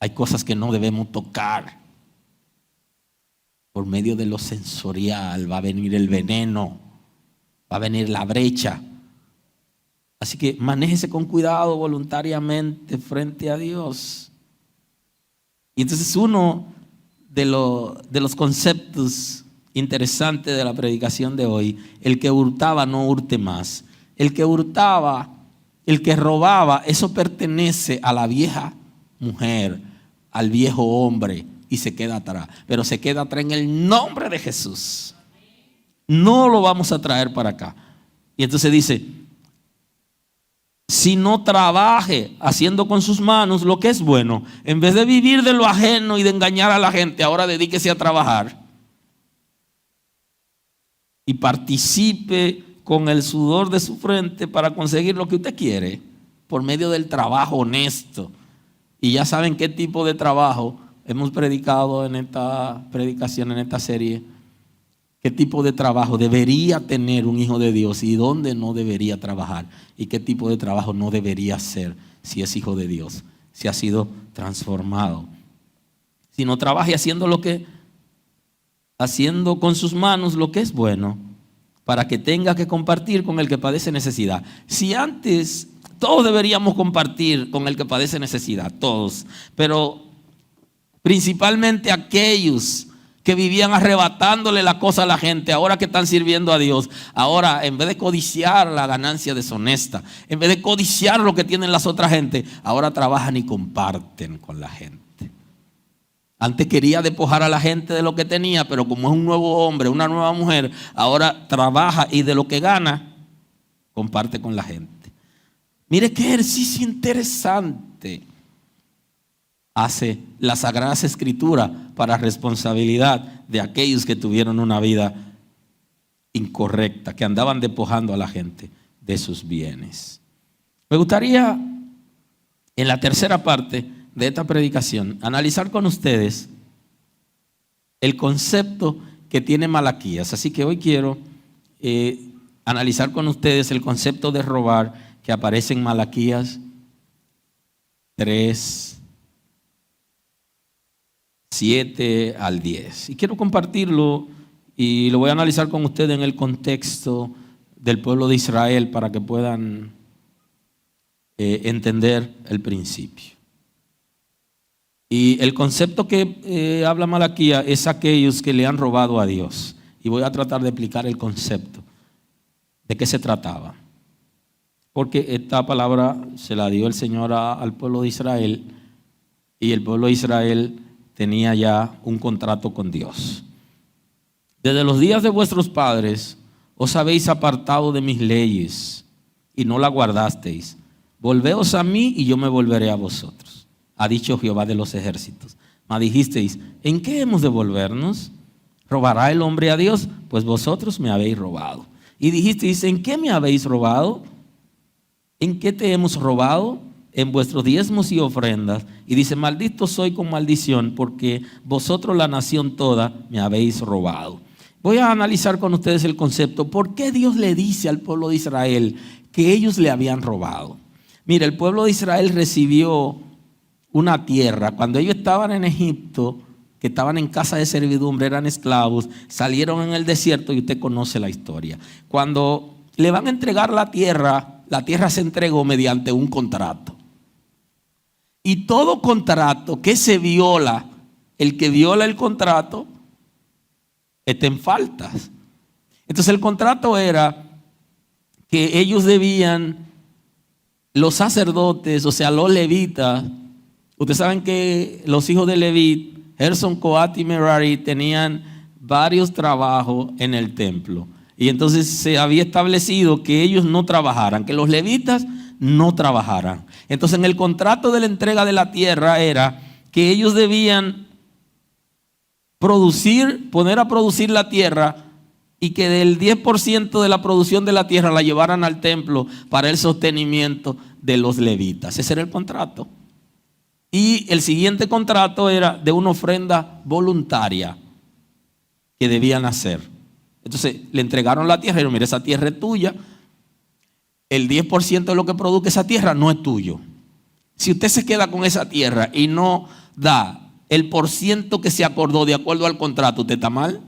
Hay cosas que no debemos tocar. Por medio de lo sensorial va a venir el veneno, va a venir la brecha. Así que manéjese con cuidado voluntariamente frente a Dios. Y entonces uno de los conceptos interesantes de la predicación de hoy, el que hurtaba no hurte más. El que hurtaba, el que robaba, eso pertenece a la vieja mujer, al viejo hombre y se queda atrás. Pero se queda atrás en el nombre de Jesús. No lo vamos a traer para acá. Y entonces dice, si no trabaje haciendo con sus manos lo que es bueno, en vez de vivir de lo ajeno y de engañar a la gente, ahora dedíquese a trabajar y participe con el sudor de su frente para conseguir lo que usted quiere por medio del trabajo honesto. Y ya saben qué tipo de trabajo hemos predicado en esta predicación, en esta serie. ¿Qué tipo de trabajo debería tener un hijo de Dios y dónde no debería trabajar? ¿Y qué tipo de trabajo no debería hacer si es hijo de Dios, si ha sido transformado? Si no trabaje haciendo con sus manos lo que es bueno, para que tenga que compartir con el que padece necesidad. Si antes todos deberíamos compartir con el que padece necesidad, todos, pero principalmente aquellos que vivían arrebatándole la cosa a la gente, ahora que están sirviendo a Dios, ahora en vez de codiciar la ganancia deshonesta, en vez de codiciar lo que tienen las otras gente, ahora trabajan y comparten con la gente. Antes quería despojar a la gente de lo que tenía, pero como es un nuevo hombre, una nueva mujer, ahora trabaja y de lo que gana, comparte con la gente. Mire qué ejercicio interesante hace las Sagradas Escrituras para responsabilidad de aquellos que tuvieron una vida incorrecta, que andaban despojando a la gente de sus bienes. Me gustaría, en la tercera parte de esta predicación, analizar con ustedes el concepto que tiene Malaquías. Así que hoy quiero analizar con ustedes el concepto de robar que aparece en Malaquías 3, 7 al 10. Y quiero compartirlo y lo voy a analizar con ustedes en el contexto del pueblo de Israel para que puedan entender el principio. Y el concepto que habla Malaquías es aquellos que le han robado a Dios. Y voy a tratar de explicar el concepto. ¿De qué se trataba? Porque esta palabra se la dio el Señor al pueblo de Israel y el pueblo de Israel tenía ya un contrato con Dios. Desde los días de vuestros padres os habéis apartado de mis leyes y no las guardasteis. Volveos a mí y yo me volveré a vosotros, ha dicho Jehová de los ejércitos. Mas dijisteis, ¿en qué hemos de volvernos? ¿Robará el hombre a Dios? Pues vosotros me habéis robado. Y dijisteis, ¿en qué me habéis robado? ¿En qué te hemos robado? En vuestros diezmos y ofrendas. Y dice, maldito soy con maldición, porque vosotros la nación toda me habéis robado. Voy a analizar con ustedes el concepto. ¿Por qué Dios le dice al pueblo de Israel que ellos le habían robado? Mira, el pueblo de Israel recibió una tierra. Cuando ellos estaban en Egipto, que estaban en casa de servidumbre, eran esclavos, salieron en el desierto y usted conoce la historia. Cuando le van a entregar la tierra se entregó mediante un contrato. Y todo contrato que se viola, el que viola el contrato, está en faltas. Entonces el contrato era que ellos debían, los sacerdotes, o sea, los levitas. Ustedes saben que los hijos de Leví, Gerson, Coat y Merari, tenían varios trabajos en el templo. Y entonces se había establecido que ellos no trabajaran, que los levitas no trabajaran. Entonces en el contrato de la entrega de la tierra era que ellos debían poner a producir la tierra y que del 10% de la producción de la tierra la llevaran al templo para el sostenimiento de los levitas. Ese era el contrato. Y el siguiente contrato era de una ofrenda voluntaria que debían hacer. Entonces le entregaron la tierra y dijeron: mira, esa tierra es tuya. El 10% de lo que produce esa tierra no es tuyo. Si usted se queda con esa tierra y no da el % que se acordó de acuerdo al contrato, usted está mal.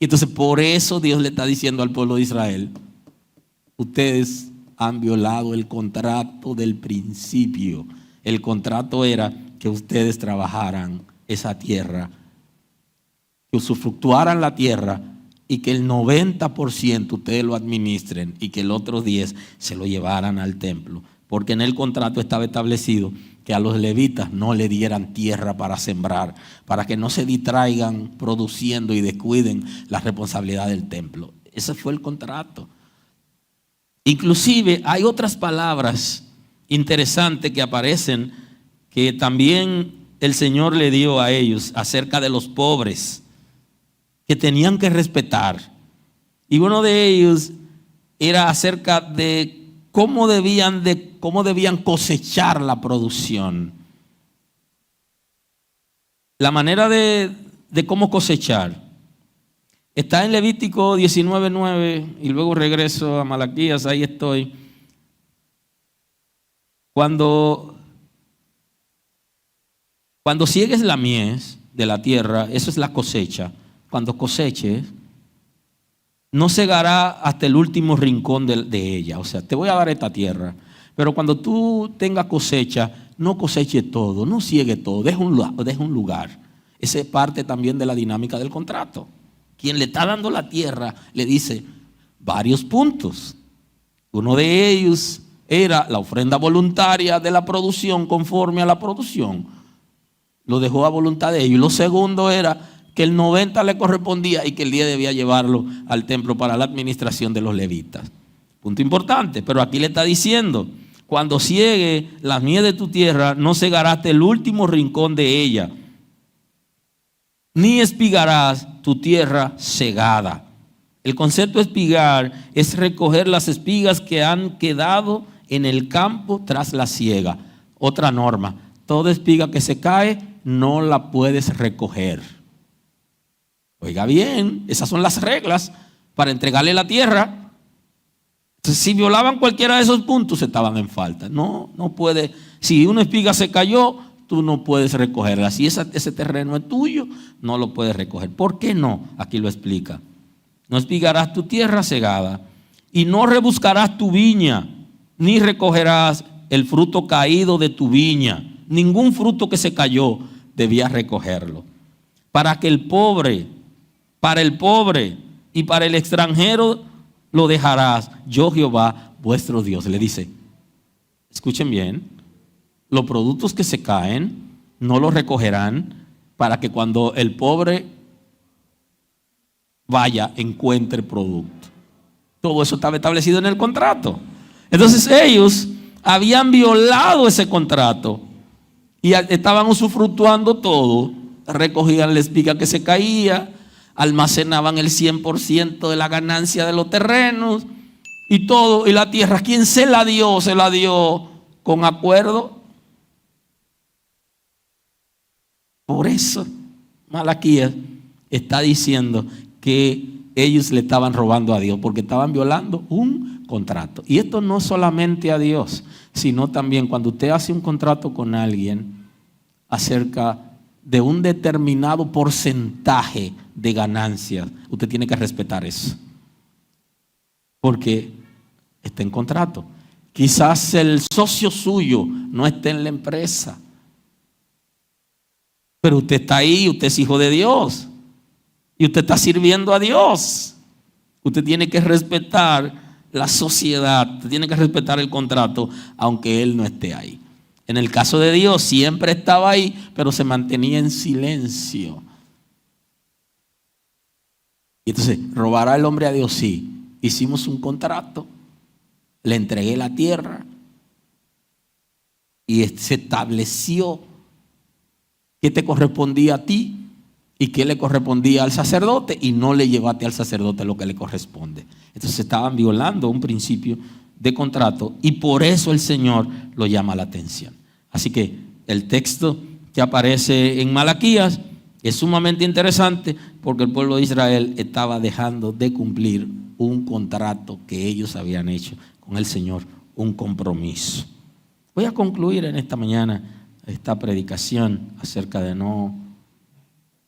Y entonces por eso Dios le está diciendo al pueblo de Israel: ustedes han violado el contrato del principio. El contrato era que ustedes trabajaran esa tierra, que usufructuaran la tierra y que el 90% ustedes lo administren y que el otro 10% se lo llevaran al templo. Porque en el contrato estaba establecido que a los levitas no le dieran tierra para sembrar, para que no se distraigan produciendo y descuiden la responsabilidad del templo. Ese fue el contrato. Inclusive hay otras palabras interesantes que aparecen que también el Señor le dio a ellos acerca de los pobres que tenían que respetar. Y uno de ellos era acerca de cómo debían cosechar la producción. La manera de cómo cosechar está en Levítico 19:9 y luego regreso a Malaquías, ahí estoy. Cuando ciegues la mies de la tierra, eso es la cosecha. Cuando coseches, no segará hasta el último rincón de ella. O sea, te voy a dar esta tierra, pero cuando tú tengas cosecha, no coseche todo, no ciegue todo, deja un lugar. Esa es parte también de la dinámica del contrato. Quien le está dando la tierra le dice varios puntos. Uno de ellos era la ofrenda voluntaria de la producción conforme a la producción. Lo dejó a voluntad de ellos. Y lo segundo era que el 90% le correspondía y que el 10% debía llevarlo al templo para la administración de los levitas. Punto importante, pero aquí le está diciendo: cuando ciegue la mies de tu tierra, no cegarás hasta el último rincón de ella, ni espigarás tu tierra segada. El concepto de espigar es recoger las espigas que han quedado en el campo tras la siega. Otra norma: toda espiga que se cae no la puedes recoger. Oiga bien, esas son las reglas para entregarle la tierra. Entonces, si violaban cualquiera de esos puntos, estaban en falta. No puede. Si una espiga se cayó, tú no puedes recogerla. Si ese terreno es tuyo, no lo puedes recoger. ¿Por qué no? Aquí lo explica. No espigarás tu tierra segada, y no rebuscarás tu viña, ni recogerás el fruto caído de tu viña. Ningún fruto que se cayó debías recogerlo. Para el pobre y para el extranjero lo dejarás. Yo, Jehová, vuestro Dios. Le dice, escuchen bien, los productos que se caen no los recogerán, para que cuando el pobre vaya, encuentre producto. Todo eso estaba establecido en el contrato. Entonces ellos habían violado ese contrato y estaban usufructuando todo. Recogían la espiga que se caía, almacenaban el 100% de la ganancia de los terrenos y todo. Y la tierra, ¿quién se la dio? Se la dio con acuerdo. Por eso Malaquías está diciendo que ellos le estaban robando a Dios, porque estaban violando un contrato. Y esto no solamente a Dios, sino también cuando usted hace un contrato con alguien acerca de un determinado porcentaje de ganancias, usted tiene que respetar eso, porque está en contrato. Quizás el socio suyo no esté en la empresa, pero usted está ahí, usted es hijo de Dios y usted está sirviendo a Dios. Usted tiene que respetar la sociedad, usted tiene que respetar el contrato, aunque él no esté ahí. En el caso de Dios, siempre estaba ahí, pero se mantenía en silencio. Y entonces, ¿robará el hombre a Dios? Sí. Hicimos un contrato, le entregué la tierra y se estableció que te correspondía a ti y qué le correspondía al sacerdote, y no le llevaste al sacerdote lo que le corresponde. Entonces estaban violando un principio de contrato, y por eso el Señor lo llama la atención. Así que el texto que aparece en Malaquías es sumamente interesante, porque el pueblo de Israel estaba dejando de cumplir un contrato que ellos habían hecho con el Señor, un compromiso. Voy a concluir en esta mañana esta predicación acerca de no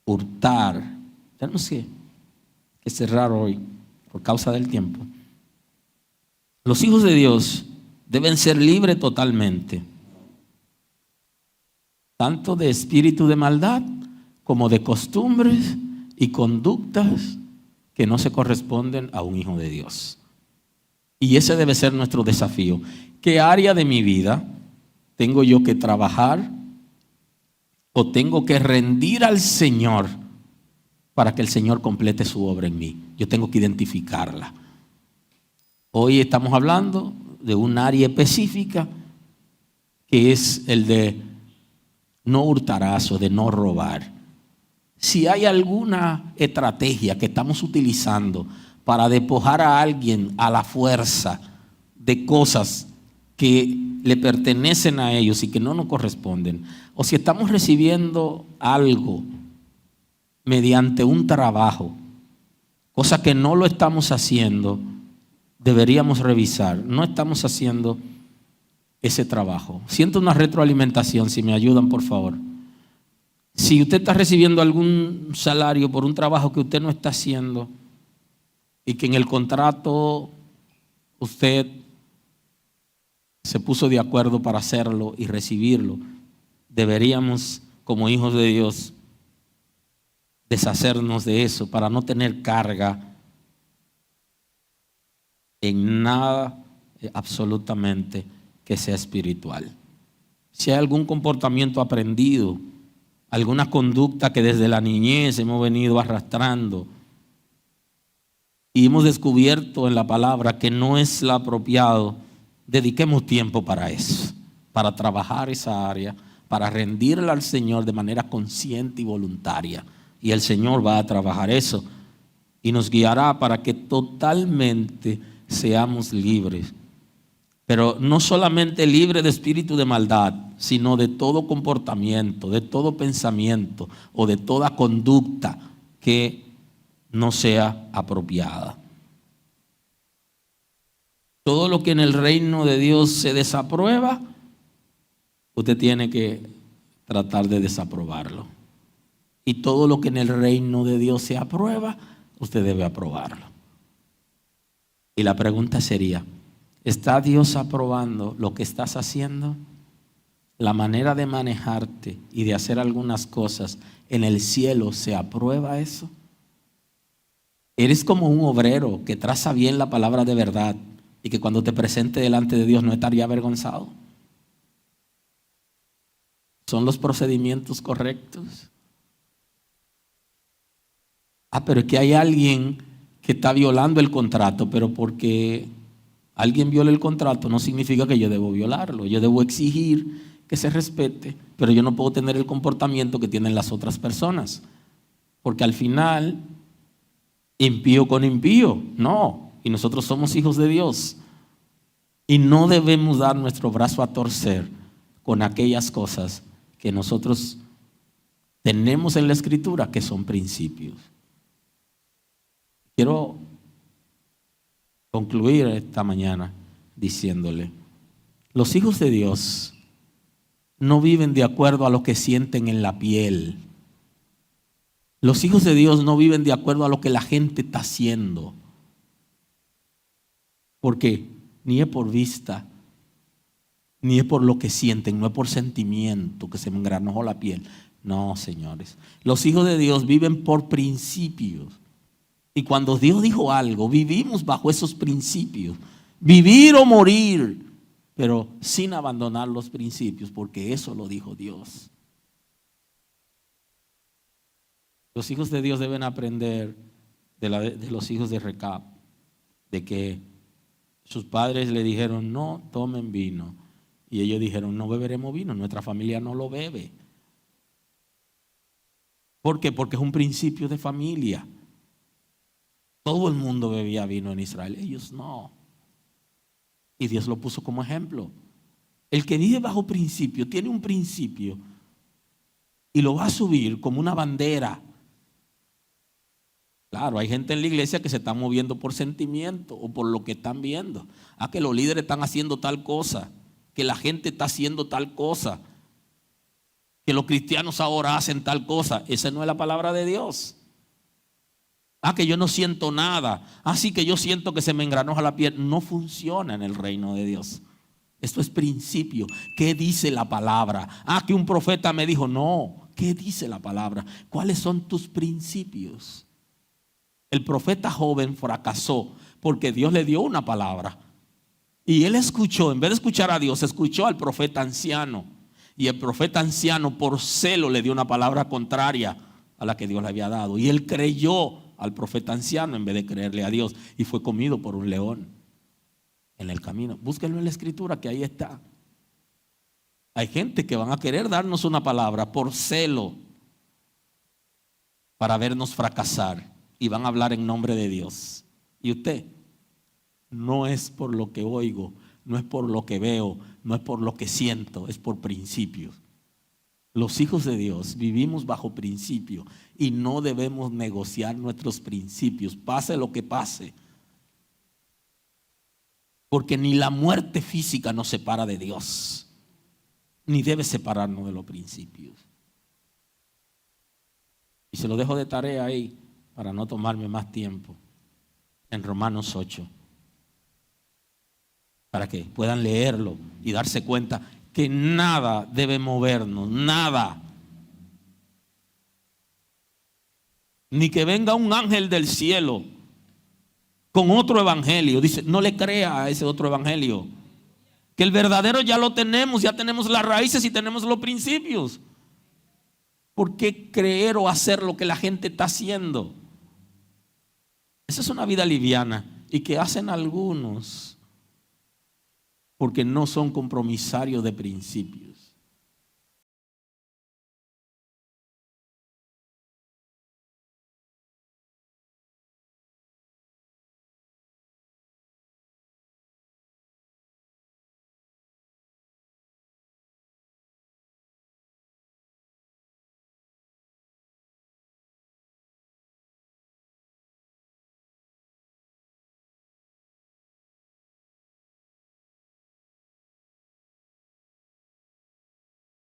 hurtar. Tenemos que cerrar hoy por causa del tiempo. Los hijos de Dios deben ser libres totalmente, tanto de espíritu de maldad como de costumbres y conductas que no se corresponden a un hijo de Dios. Y ese debe ser nuestro desafío. ¿Qué área de mi vida tengo yo que trabajar o tengo que rendir al Señor para que el Señor complete su obra en mí? Yo tengo que identificarla. Hoy estamos hablando de un área específica que es el de no hurtarás o de no robar. Si hay alguna estrategia que estamos utilizando para despojar a alguien a la fuerza de cosas que le pertenecen a ellos y que no nos corresponden, o si estamos recibiendo algo mediante un trabajo, cosa que no lo estamos haciendo, deberíamos revisar. No estamos haciendo ese trabajo. Siento una retroalimentación, si me ayudan, por favor. Si usted está recibiendo algún salario por un trabajo que usted no está haciendo y que en el contrato usted se puso de acuerdo para hacerlo y recibirlo, deberíamos, como hijos de Dios, deshacernos de eso para no tener carga en nada absolutamente que sea espiritual. Si hay algún comportamiento aprendido, alguna conducta que desde la niñez hemos venido arrastrando y hemos descubierto en la palabra que no es la apropiado, dediquemos tiempo para eso, para trabajar esa área, para rendirla al Señor de manera consciente y voluntaria. Y el Señor va a trabajar eso y nos guiará para que totalmente seamos libres. Pero no solamente libre de espíritu de maldad, sino de todo comportamiento, de todo pensamiento o de toda conducta que no sea apropiada. Todo lo que en el reino de Dios se desaprueba, usted tiene que tratar de desaprobarlo. Y todo lo que en el reino de Dios se aprueba, usted debe aprobarlo. Y la pregunta sería, ¿está Dios aprobando lo que estás haciendo? La manera de manejarte y de hacer algunas cosas en el cielo, ¿se aprueba eso? Eres como un obrero que traza bien la palabra de verdad y que cuando te presente delante de Dios no estaría avergonzado. ¿Son los procedimientos correctos? Pero es que hay alguien que está violando el contrato, pero porque alguien viola el contrato no significa que yo debo violarlo. Yo debo exigir que se respete, pero yo no puedo tener el comportamiento que tienen las otras personas, porque al final, impío con impío, no. Y nosotros somos hijos de Dios y no debemos dar nuestro brazo a torcer con aquellas cosas que nosotros tenemos en la Escritura que son principios. Quiero concluir esta mañana diciéndole, los hijos de Dios no viven de acuerdo a lo que sienten en la piel. Los hijos de Dios no viven de acuerdo a lo que la gente está haciendo. Porque ni es por vista, ni es por lo que sienten, no es por sentimiento que se me engranojó la piel. No, señores. Los hijos de Dios viven por principios. Y cuando Dios dijo algo, vivimos bajo esos principios. Vivir o morir, pero sin abandonar los principios, porque eso lo dijo Dios. Los hijos de Dios deben aprender de los hijos de Recab, de que sus padres le dijeron, no tomen vino. Y ellos dijeron, no beberemos vino, nuestra familia no lo bebe. ¿Por qué? Porque es un principio de familia. Todo el mundo bebía vino en Israel, ellos no. Y Dios lo puso como ejemplo. El que vive bajo principio tiene un principio y lo va a subir como una bandera. Claro, hay gente en la iglesia que se está moviendo por sentimiento o por lo que están viendo. Que los líderes están haciendo tal cosa, que la gente está haciendo tal cosa, que los cristianos ahora hacen tal cosa. Esa no es la palabra de Dios. Que yo no siento nada. Sí, que yo siento que se me engranoja la piel. No funciona en el reino de Dios. Esto es principio. ¿Qué dice la palabra? Que un profeta me dijo. No, ¿qué dice la palabra? ¿Cuáles son tus principios? El profeta joven fracasó porque Dios le dio una palabra. Y él escuchó, en vez de escuchar a Dios, escuchó al profeta anciano. Y el profeta anciano por celo le dio una palabra contraria a la que Dios le había dado. Y él creyó al profeta anciano en vez de creerle a Dios. Y fue comido por un león en el camino. Búsquenlo en la escritura que ahí está. Hay gente que van a querer darnos una palabra por celo para vernos fracasar. Y van a hablar en nombre de Dios. Y usted, no es por lo que oigo, no es por lo que veo, no es por lo que siento, es por principios. Los hijos de Dios vivimos bajo principios y no debemos negociar nuestros principios, pase lo que pase. Porque ni la muerte física nos separa de Dios, ni debe separarnos de los principios. Y se lo dejo de tarea ahí para no tomarme más tiempo. En Romanos 8. Para que puedan leerlo y darse cuenta que nada debe movernos, nada. Ni que venga un ángel del cielo con otro evangelio. Dice, no le crea a ese otro evangelio. Que el verdadero ya lo tenemos, ya tenemos las raíces y tenemos los principios. ¿Por qué creer o hacer lo que la gente está haciendo? Esa es una vida liviana y que hacen algunos porque no son compromisarios de principios.